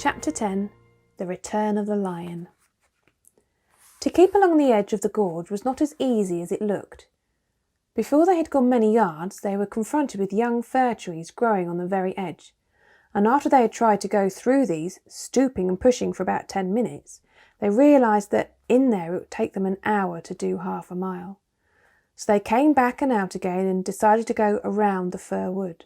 Chapter 10 The Return of the Lion. To keep along the edge of the gorge was not as easy as it looked. Before they had gone many yards, they were confronted with young fir trees growing on the very edge, and after they had tried to go through these, stooping and pushing for about 10 minutes, they realised that in there it would take them an hour to do half a mile. So they came back and out again and decided to go around the fir wood.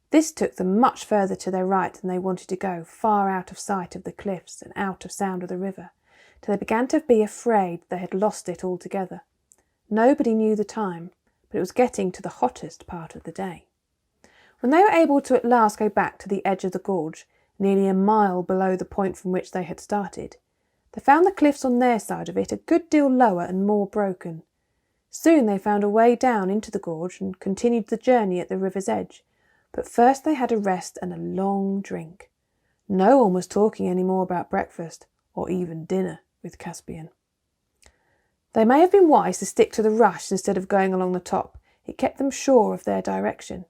This took them much further to their right than they wanted to go, far out of sight of the cliffs and out of sound of the river, till they began to be afraid they had lost it altogether. Nobody knew the time, but it was getting to the hottest part of the day. When they were able to at last go back to the edge of the gorge, nearly a mile below the point from which they had started, they found the cliffs on their side of it a good deal lower and more broken. Soon they found a way down into the gorge and continued the journey at the river's edge. But first they had a rest and a long drink. No one was talking any more about breakfast, or even dinner, with Caspian. They may have been wise to stick to the rush instead of going along the top. It kept them sure of their direction.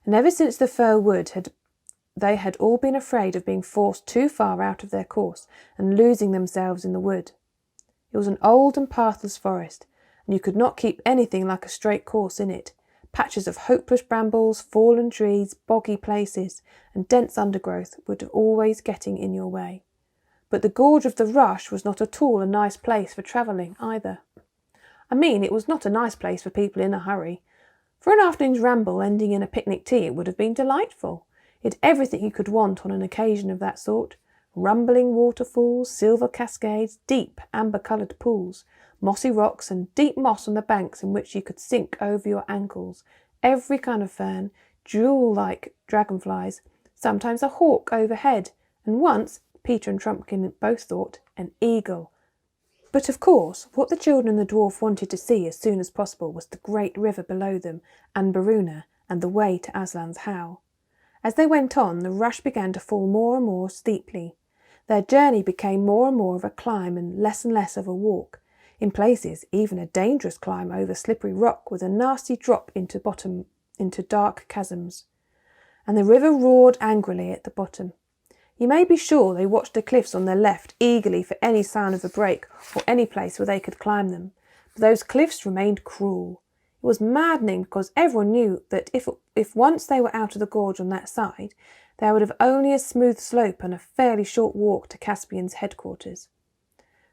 And ever since the fir wood they had all been afraid of being forced too far out of their course and losing themselves in the wood. It was an old and pathless forest, and you could not keep anything like a straight course in it. Patches of hopeless brambles, fallen trees, boggy places, and dense undergrowth were always getting in your way. But the gorge of the Rush was not at all a nice place for travelling either. It was not a nice place for people in a hurry. For an afternoon's ramble ending in a picnic tea it would have been delightful. It had everything you could want on an occasion of that sort. Rumbling waterfalls, silver cascades, deep amber-coloured pools, mossy rocks and deep moss on the banks in which you could sink over your ankles, every kind of fern, jewel-like dragonflies, sometimes a hawk overhead, and once, Peter and Trumpkin both thought, an eagle. But of course, what the children and the dwarf wanted to see as soon as possible was the great river below them, and Beruna, and the way to Aslan's howe. As they went on, the rush began to fall more and more steeply. Their journey became more and more of a climb and less of a walk. In places, even a dangerous climb over slippery rock with a nasty drop into dark chasms. And the river roared angrily at the bottom. You may be sure they watched the cliffs on their left eagerly for any sign of a break or any place where they could climb them. But those cliffs remained cruel. It was maddening because everyone knew that if once they were out of the gorge on that side, they would have only a smooth slope and a fairly short walk to Caspian's headquarters.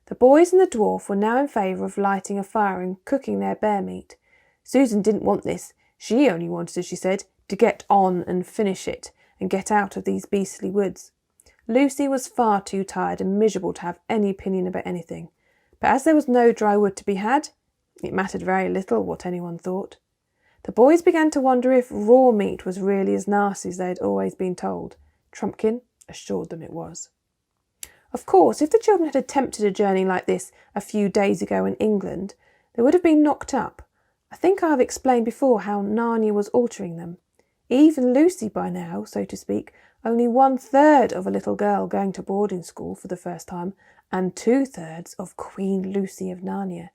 The boys and the dwarf were now in favour of lighting a fire and cooking their bear meat. Susan didn't want this. She only wanted, as she said, to get on and finish it and get out of these beastly woods. Lucy was far too tired and miserable to have any opinion about anything. But as there was no dry wood to be had, it mattered very little what anyone thought. The boys began to wonder if raw meat was really as nasty as they had always been told. Trumpkin assured them it was. Of course, if the children had attempted a journey like this a few days ago in England, they would have been knocked up. I think I have explained before how Narnia was altering them. Even Lucy by now, so to speak, only 1/3 of a little girl going to boarding school for the first time, and 2/3 of Queen Lucy of Narnia.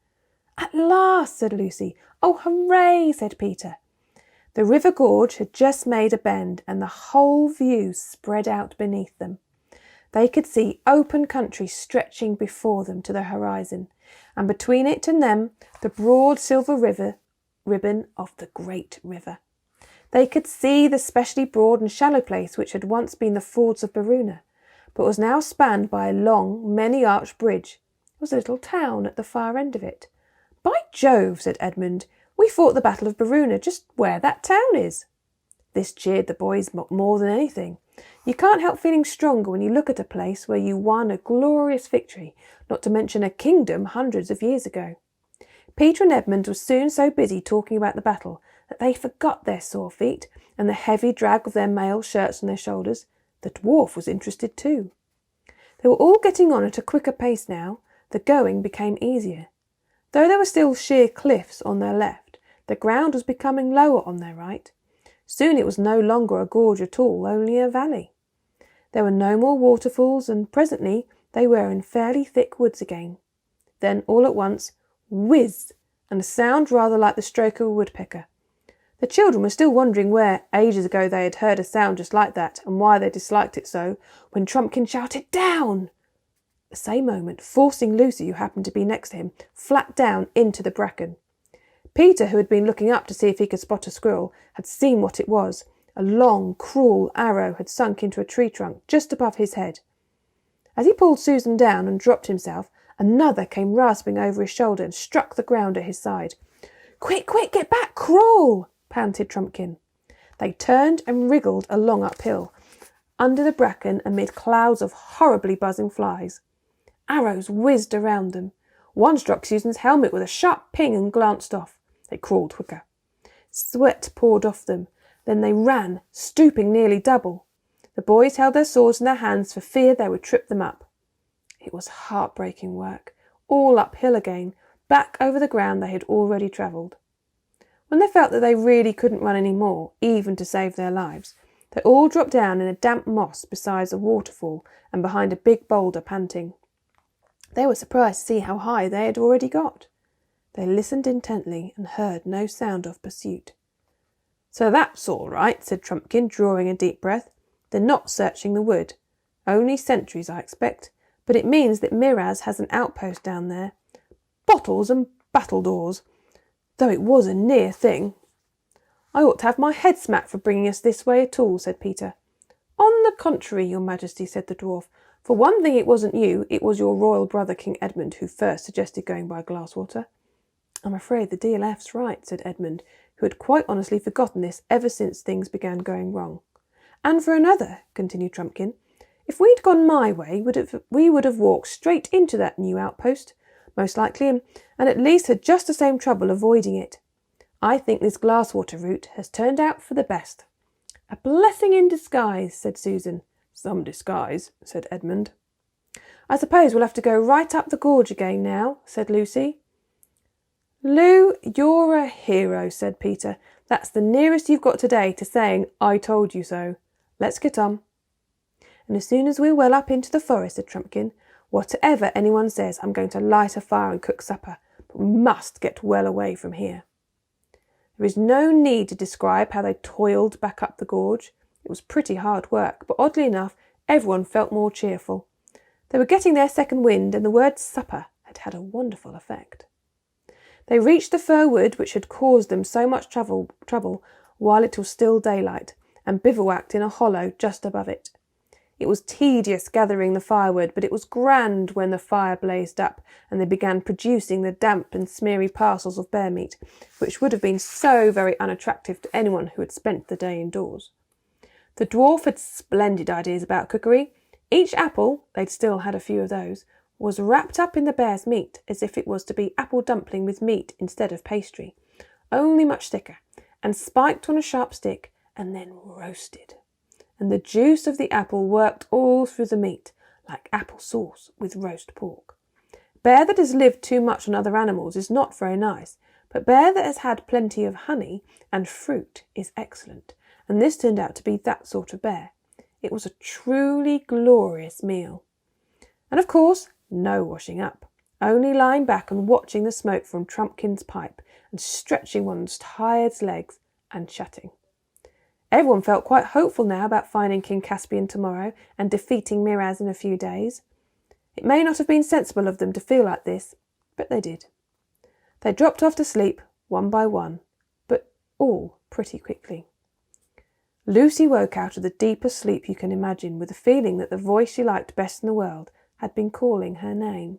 "At last," said Lucy. "Oh, hooray," said Peter. The river gorge had just made a bend, and the whole view spread out beneath them. They could see open country stretching before them to the horizon, and between it and them the broad silver ribbon of the great river. They could see the specially broad and shallow place which had once been the fords of Beruna, but was now spanned by a long, many-arched bridge. There was a little town at the far end of it. "By Jove," said Edmund, "we fought the Battle of Beruna just where that town is." This cheered the boys more than anything. You can't help feeling stronger when you look at a place where you won a glorious victory, not to mention a kingdom hundreds of years ago. Peter and Edmund were soon so busy talking about the battle that they forgot their sore feet and the heavy drag of their mail shirts on their shoulders. The dwarf was interested too. They were all getting on at a quicker pace now. The going became easier. Though there were still sheer cliffs on their left, the ground was becoming lower on their right. Soon it was no longer a gorge at all, only a valley. There were no more waterfalls, and presently they were in fairly thick woods again. Then, all at once, whiz, and a sound rather like the stroke of a woodpecker. The children were still wondering where, ages ago, they had heard a sound just like that, and why they disliked it so, when Trumpkin shouted, "Down!" At the same moment, forcing Lucy, who happened to be next to him, flat down into the bracken. Peter, who had been looking up to see if he could spot a squirrel, had seen what it was. A long, cruel arrow had sunk into a tree trunk just above his head. As he pulled Susan down and dropped himself, another came rasping over his shoulder and struck the ground at his side. "Quick, quick, get back, crawl!" panted Trumpkin. They turned and wriggled along uphill, under the bracken amid clouds of horribly buzzing flies. Arrows whizzed around them. One struck Susan's helmet with a sharp ping and glanced off. They crawled quicker. Sweat poured off them. Then they ran, stooping nearly double. The boys held their swords in their hands for fear they would trip them up. It was heartbreaking work, all uphill again, back over the ground they had already travelled. When they felt that they really couldn't run any more, even to save their lives, they all dropped down in a damp moss beside a waterfall and behind a big boulder, panting. They were surprised to see how high they had already got. They listened intently and heard no sound of pursuit. "So that's all right," said Trumpkin, drawing a deep breath. "They're not searching the wood. Only sentries, I expect. But it means that Miraz has an outpost down there. Bottles and battledores. Though it was a near thing." "I ought to have my head smacked for bringing us this way at all," said Peter. "On the contrary, your Majesty," said the dwarf. "For one thing, it wasn't you, it was your royal brother King Edmund who first suggested going by Glasswater." "I'm afraid the DLF's right," said Edmund, who had quite honestly forgotten this ever since things began going wrong. "And for another," continued Trumpkin, "if we'd gone my way, we would have walked straight into that new outpost, most likely, and at least had just the same trouble avoiding it. I think this Glasswater route has turned out for the best." "A blessing in disguise," said Susan. "Some disguise," said Edmund. "I suppose we'll have to go right up the gorge again now," said Lucy. "Lou, you're a hero," said Peter. "That's the nearest you've got today to saying, 'I told you so.' Let's get on." "And as soon as we're well up into the forest," said Trumpkin, "whatever anyone says, I'm going to light a fire and cook supper. But we must get well away from here." There is no need to describe how they toiled back up the gorge. It was pretty hard work, but oddly enough, everyone felt more cheerful. They were getting their second wind, and the word supper had had a wonderful effect. They reached the fir wood which had caused them so much trouble while it was still daylight, and bivouacked in a hollow just above it. It was tedious gathering the firewood, but it was grand when the fire blazed up and they began producing the damp and smeary parcels of bear meat, which would have been so very unattractive to anyone who had spent the day indoors. The dwarf had splendid ideas about cookery. Each apple, they'd still had a few of those, was wrapped up in the bear's meat as if it was to be apple dumpling with meat instead of pastry, only much thicker, and spiked on a sharp stick and then roasted. And the juice of the apple worked all through the meat, like apple sauce with roast pork. Bear that has lived too much on other animals is not very nice, but bear that has had plenty of honey and fruit is excellent, and this turned out to be that sort of bear. It was a truly glorious meal. And of course, no washing up, only lying back and watching the smoke from Trumpkin's pipe and stretching one's tired legs and chatting. Everyone felt quite hopeful now about finding King Caspian tomorrow and defeating Miraz in a few days. It may not have been sensible of them to feel like this, but they did. They dropped off to sleep, one by one, but all pretty quickly. Lucy woke out of the deepest sleep you can imagine with the feeling that the voice she liked best in the world had been calling her name.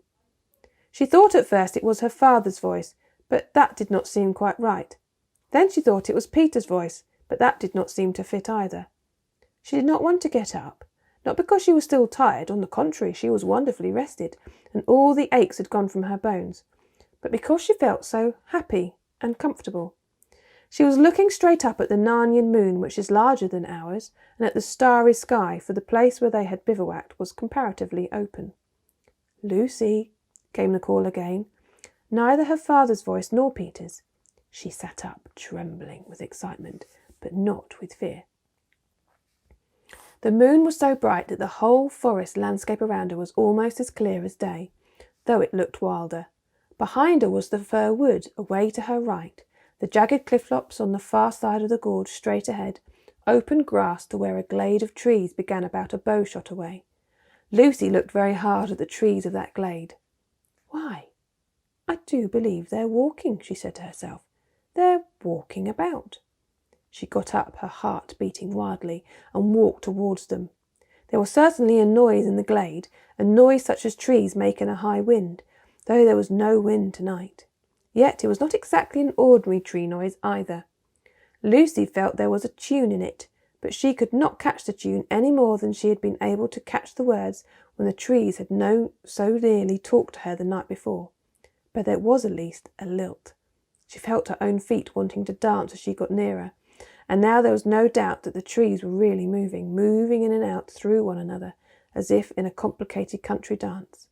She thought at first it was her father's voice, but that did not seem quite right. Then she thought it was Peter's voice, but that did not seem to fit either. She did not want to get up, not because she was still tired, on the contrary, she was wonderfully rested, and all the aches had gone from her bones, but because she felt so happy and comfortable. She was looking straight up at the Narnian moon, which is larger than ours, and at the starry sky, for the place where they had bivouacked was comparatively open. "Lucy," came the call again, neither her father's voice nor Peter's. She sat up, trembling with excitement, but not with fear. The moon was so bright that the whole forest landscape around her was almost as clear as day, though it looked wilder. Behind her was the fir wood, away to her right, The jagged cliff-lops on the far side of the gorge straight ahead opened grass to where a glade of trees began about a bow-shot away. Lucy looked very hard at the trees of that glade. "Why, I do believe they're walking," she said to herself. "They're walking about." She got up, her heart beating wildly, and walked towards them. There was certainly a noise in the glade, a noise such as trees make in a high wind, though there was no wind tonight. Yet it was not exactly an ordinary tree noise either. Lucy felt there was a tune in it, but she could not catch the tune any more than she had been able to catch the words when the trees had so nearly talked to her the night before. But there was at least a lilt. She felt her own feet wanting to dance as she got nearer, and now there was no doubt that the trees were really moving in and out through one another, as if in a complicated country dance.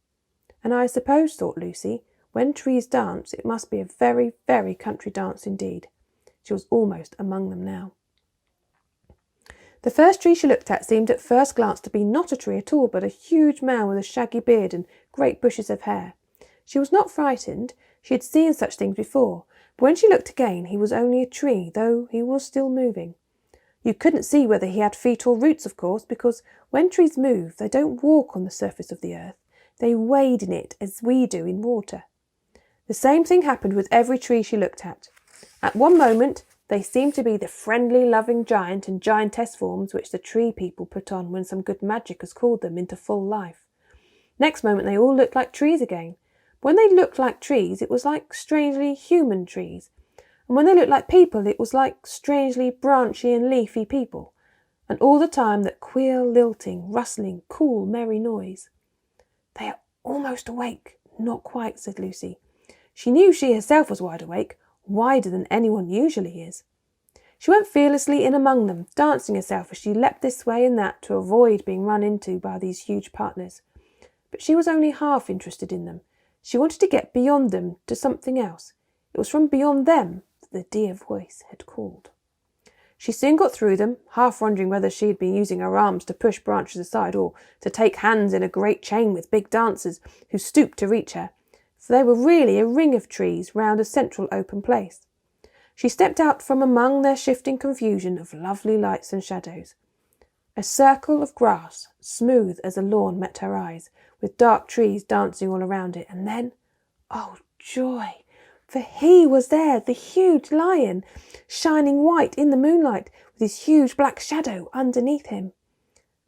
And I suppose, thought Lucy, when trees dance, it must be a very, very country dance indeed. She was almost among them now. The first tree she looked at seemed at first glance to be not a tree at all, but a huge man with a shaggy beard and great bushes of hair. She was not frightened. She had seen such things before, but when she looked again, he was only a tree, though he was still moving. You couldn't see whether he had feet or roots, of course, because when trees move, they don't walk on the surface of the earth. They wade in it as we do in water. The same thing happened with every tree she looked at. At one moment, they seemed to be the friendly, loving giant and giantess forms which the tree people put on when some good magic has called them into full life. Next moment, they all looked like trees again. When they looked like trees, it was like strangely human trees. And when they looked like people, it was like strangely branchy and leafy people. And all the time that queer, lilting, rustling, cool, merry noise. "They are almost awake." "Not quite," said Lucy. She knew she herself was wide awake, wider than anyone usually is. She went fearlessly in among them, dancing herself as she leapt this way and that to avoid being run into by these huge partners. But she was only half interested in them. She wanted to get beyond them to something else. It was from beyond them that the dear voice had called. She soon got through them, half wondering whether she had been using her arms to push branches aside or to take hands in a great chain with big dancers who stooped to reach her, for they were really a ring of trees round a central open place. She stepped out from among their shifting confusion of lovely lights and shadows. A circle of grass, smooth as a lawn, met her eyes, with dark trees dancing all around it, and then, oh joy! For he was there, the huge lion, shining white in the moonlight, with his huge black shadow underneath him.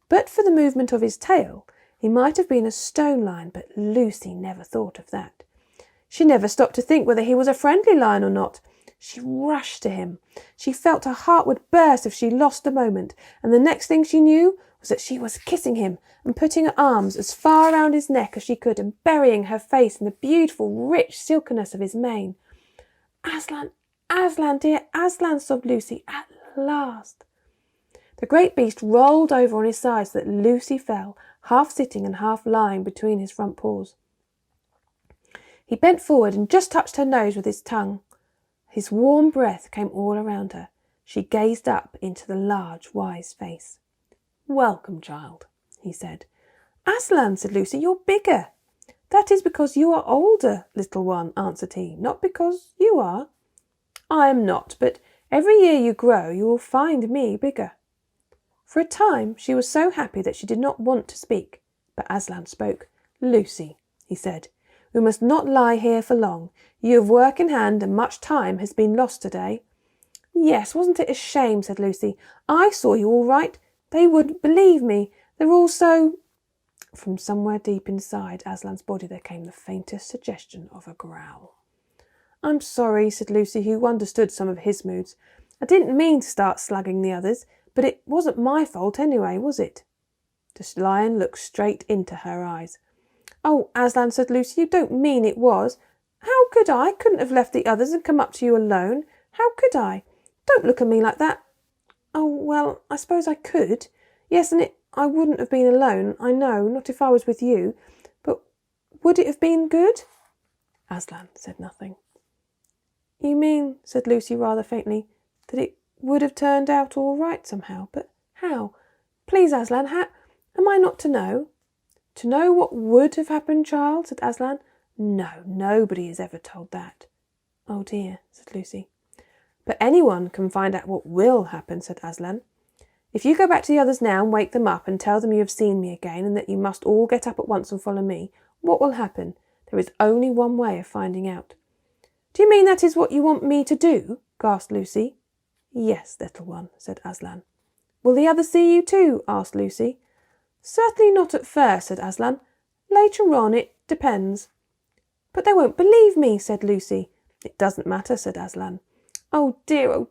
But for the movement of his tail, he might have been a stone lion, but Lucy never thought of that. She never stopped to think whether he was a friendly lion or not. She rushed to him. She felt her heart would burst if she lost a moment, and the next thing she knew was that she was kissing him and putting her arms as far around his neck as she could and burying her face in the beautiful, rich silkiness of his mane. "Aslan, Aslan, dear Aslan," sobbed Lucy, "at last." The great beast rolled over on his side so that Lucy fell, half sitting and half lying between his front paws. He bent forward and just touched her nose with his tongue. His warm breath came all around her. She gazed up into the large, wise face. "Welcome, child," he said. "Aslan," said Lucy, "you're bigger." "That is because you are older, little one," answered he, "not because you are." "I am not, but every year you grow you will find me bigger." For a time she was so happy that she did not want to speak, but Aslan spoke. "Lucy," he said, "we must not lie here for long. You have work in hand and much time has been lost today." "Yes, wasn't it a shame?" said Lucy. "I saw you all right. They wouldn't believe me. They're all so—" From somewhere deep inside Aslan's body there came the faintest suggestion of a growl. "I'm sorry," said Lucy, who understood some of his moods. "I didn't mean to start slugging the others, but it wasn't my fault anyway, was it?" The lion looked straight into her eyes. "Oh, Aslan," said Lucy, "you don't mean it was. How could I? Couldn't have left the others and come up to you alone. How could I? Don't look at me like that." "Oh, well, I suppose I could. Yes, and I wouldn't have been alone, I know, not if I was with you. But would it have been good?" Aslan said nothing. "You mean," said Lucy rather faintly, "that it would have turned out all right somehow? But how? Please, Aslan, how am I not to know?" "To know what would have happened, child?" said Aslan. "No, nobody is ever told that." "Oh dear," said Lucy. But anyone can find out what will happen, said Aslan. If you go back to the others now and wake them up and tell them you have seen me again and that you must all get up at once and follow me, what will happen? There is only one way of finding out. Do you mean that is what you want me to do? Gasped Lucy. Yes, little one, said Aslan. Will the others see you too? Asked Lucy. Certainly not at first, said Aslan. Later on, it depends. But they won't believe me, said Lucy. It doesn't matter, said Aslan. Oh dear,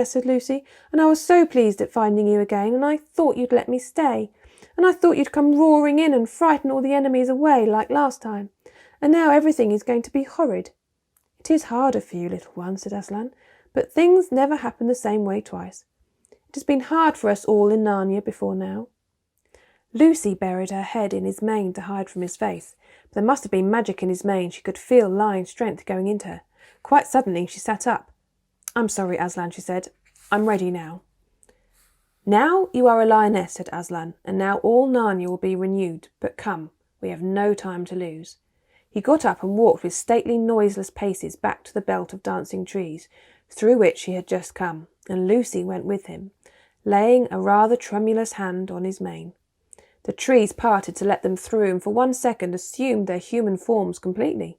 said Lucy, and I was so pleased at finding you again, and I thought you'd let me stay, and I thought you'd come roaring in and frighten all the enemies away like last time, and now everything is going to be horrid. It is harder for you, little one, said Aslan, but things never happen the same way twice. It has been hard for us all in Narnia before now. Lucy buried her head in his mane to hide from his face, but there must have been magic in his mane. She could feel lion strength going into her. Quite suddenly she sat up. I'm sorry, Aslan, she said. I'm ready now. Now you are a lioness, said Aslan, and now all Narnia will be renewed. But come, we have no time to lose. He got up and walked with stately, noiseless paces back to the belt of dancing trees, through which he had just come, and Lucy went with him, laying a rather tremulous hand on his mane. The trees parted to let them through, and for 1 second assumed their human forms completely.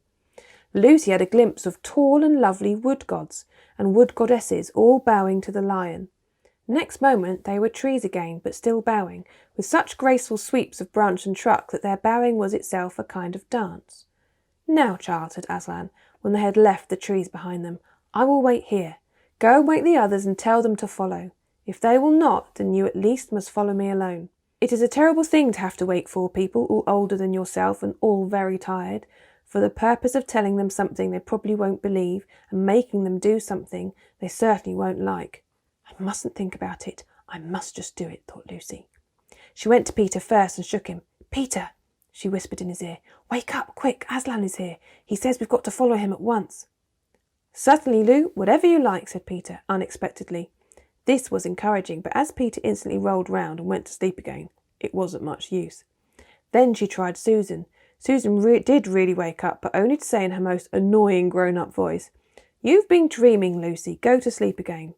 Lucy had a glimpse of tall and lovely wood gods and wood goddesses all bowing to the lion. Next moment they were trees again, but still bowing, with such graceful sweeps of branch and trunk that their bowing was itself a kind of dance. Now, child, said Aslan, when they had left the trees behind them, I will wait here. Go and wake the others and tell them to follow. If they will not, then you at least must follow me alone. It is a terrible thing to have to wake 4 people, all older than yourself and all very tired, for the purpose of telling them something they probably won't believe and making them do something they certainly won't like. I mustn't think about it. I must just do it, thought Lucy. She went to Peter first and shook him. Peter, she whispered in his ear, wake up, quick, Aslan is here. He says we've got to follow him at once. Certainly, Lou, whatever you like, said Peter, unexpectedly. This was encouraging, but as Peter instantly rolled round and went to sleep again, it wasn't much use. Then she tried Susan. Susan did really wake up, but only to say in her most annoying grown-up voice, You've been dreaming, Lucy. Go to sleep again.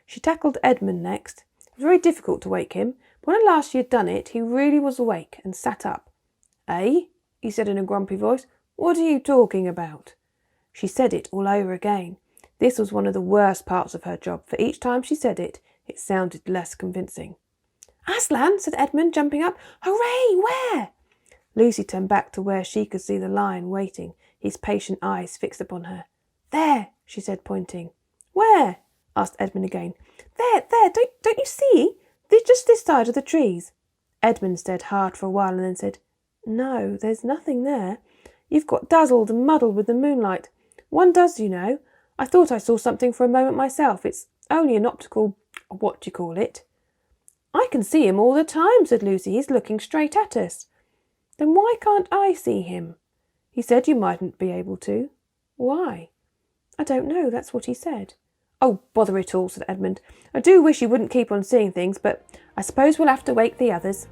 She tackled Edmund next. It was very difficult to wake him, but when at last she had done it, he really was awake and sat up. Eh? He said in a grumpy voice. What are you talking about? She said it all over again. This was one of the worst parts of her job, for each time she said it, it sounded less convincing. Aslan, said Edmund, jumping up. Hooray! Where? Lucy turned back to where she could see the lion waiting, his patient eyes fixed upon her. There, she said, pointing. Where? Asked Edmund again. There, don't you see? Just this side of the trees. Edmund stared hard for a while and then said, No, there's nothing there. You've got dazzled and muddled with the moonlight. One does, you know. I thought I saw something for a moment myself. It's only an optical, what-do-you-call-it. I can see him all the time, said Lucy. He's looking straight at us. Then why can't I see him? He said you mightn't be able to. Why? I don't know, that's what he said. Oh, bother it all, said Edmund. I do wish you wouldn't keep on seeing things, but I suppose we'll have to wake the others.